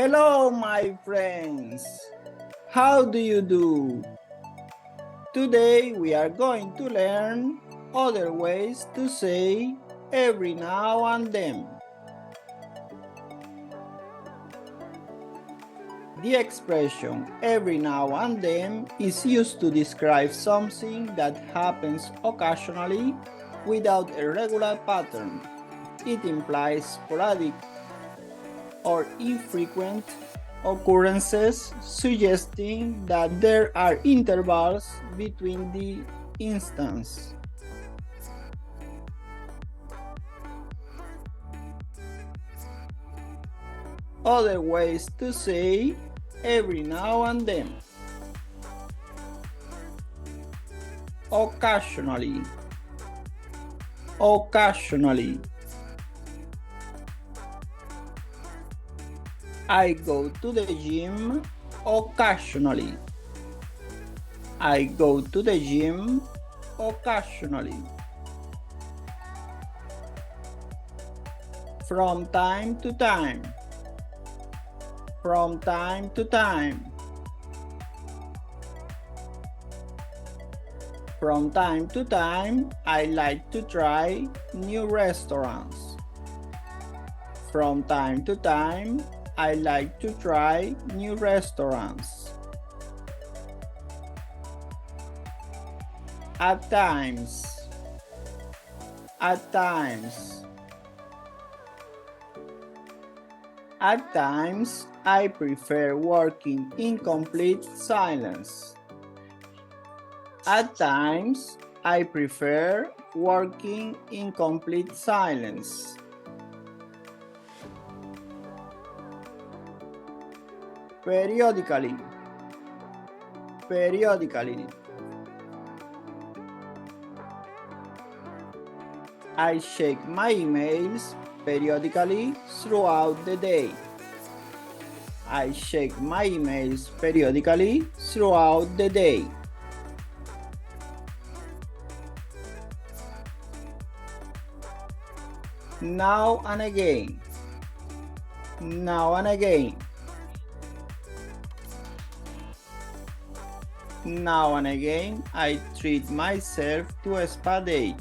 Hello, my friends. How do you do? Today we are going to learn other ways to say every now and then. The expression every now and then is used to describe something that happens occasionally without a regular pattern. It implies sporadic or infrequent occurrences, suggesting that there are intervals between the instances. Other ways to say every now and then. Occasionally. Occasionally. I go to the gym occasionally. I go to the gym occasionally. From time to time. From time to time. From time to time, I like to try new restaurants. From time to time, I like to try new restaurants. At times. At times. At times, I prefer working in complete silence. At times, I prefer working in complete silence. Periodically. Periodically. I check my emails periodically throughout the day. I check my emails periodically throughout the day. Now and again. Now and again. Now and again, I treat myself to a spa day.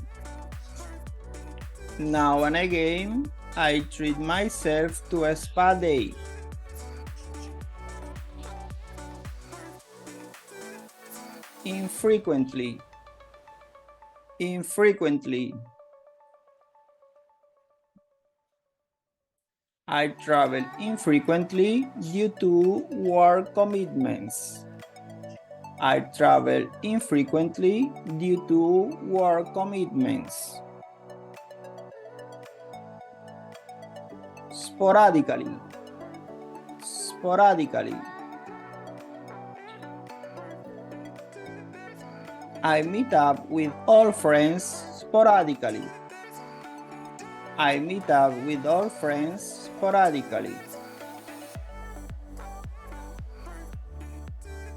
Now and again, I treat myself to a spa day. Infrequently. Infrequently. I travel infrequently due to work commitments. I travel infrequently due to work commitments. Sporadically. Sporadically. I meet up with old friends sporadically. I meet up with old friends sporadically.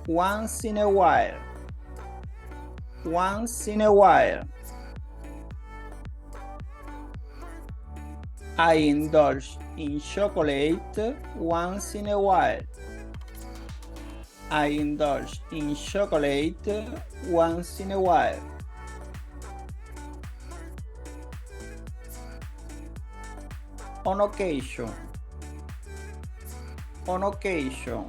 Once in a while. Once in a while. I indulge in chocolate once in a while. I indulge in chocolate once in a while. On occasion. On occasion.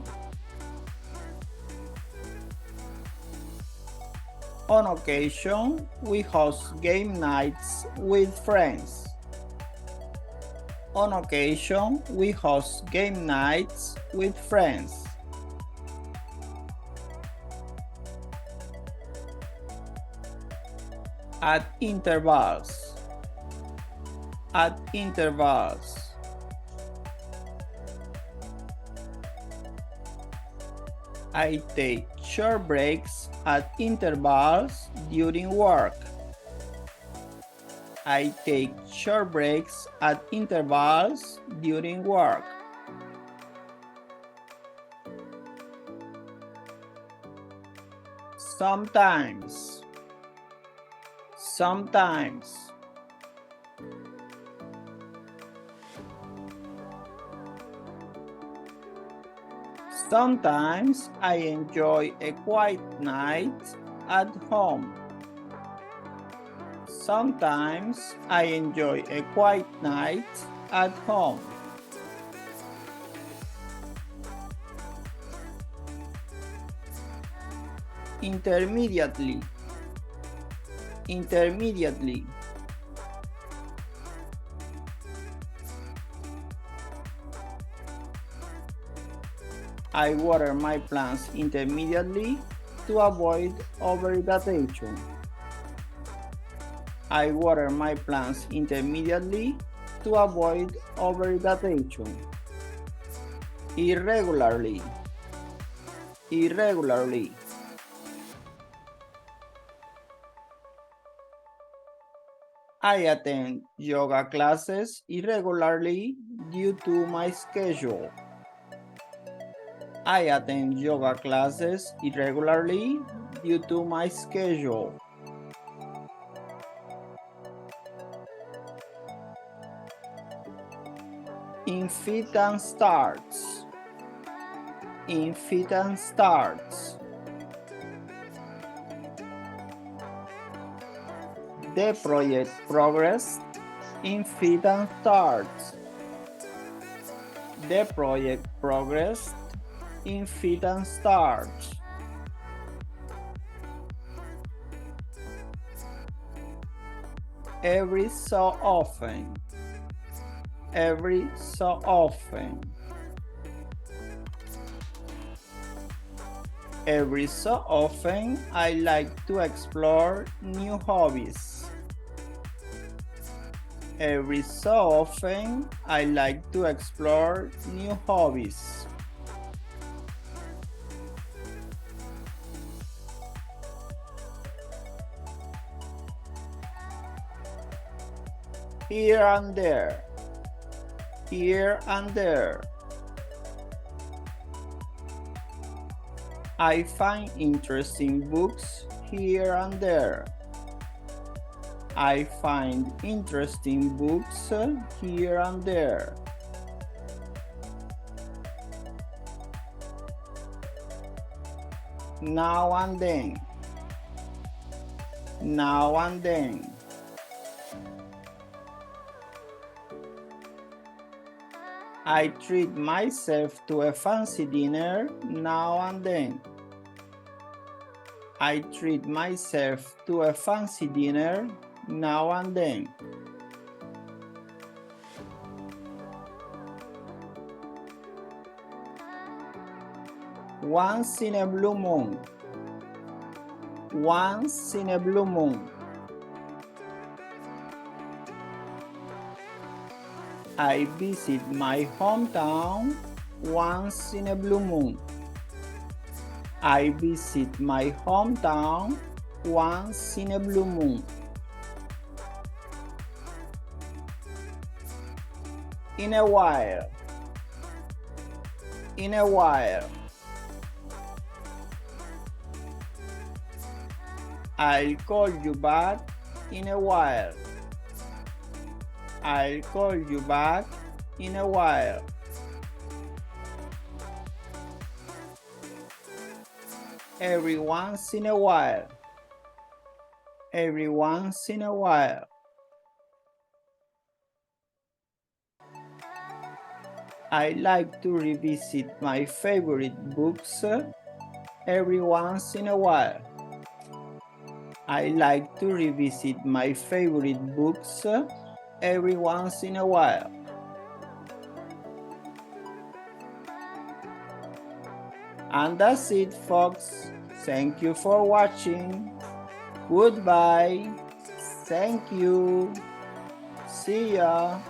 On occasion, we host game nights with friends. On occasion, we host game nights with friends. At intervals. At intervals. I take short breaks at intervals during work. I take short breaks at intervals during work. Sometimes. Sometimes. Sometimes I enjoy a quiet night at home. Sometimes I enjoy a quiet night at home. Intermittently. Intermittently. I water my plants intermittently to avoid overirrigation. I water my plants intermittently to avoid overirrigation. Irregularly. Irregularly. I attend yoga classes irregularly due to my schedule. I attend yoga classes irregularly due to my schedule. Infant starts. Infant starts. The project progressed. Infant starts. The project progressed. Infant starts. Every so often. Every so often. Every so often, I like to explore new hobbies. Every so often, I like to explore new hobbies. Here and there. Here and there. I find interesting books here and there. I find interesting books here and there. Now and then. Now and then. I treat myself to a fancy dinner now and then. I treat myself to a fancy dinner now and then. Once in a blue moon. Once in a blue moon. I visit my hometown once in a blue moon. I visit my hometown once in a blue moon. In a while. In a while. I'll call you back in a while. I'll call you back in a while. Every once in a while. Every once in a while. I like to revisit my favorite books every once in a while. I like to revisit my favorite books every once in a while. And that's it, folks. Thank you for watching. Goodbye. Thank you. See ya.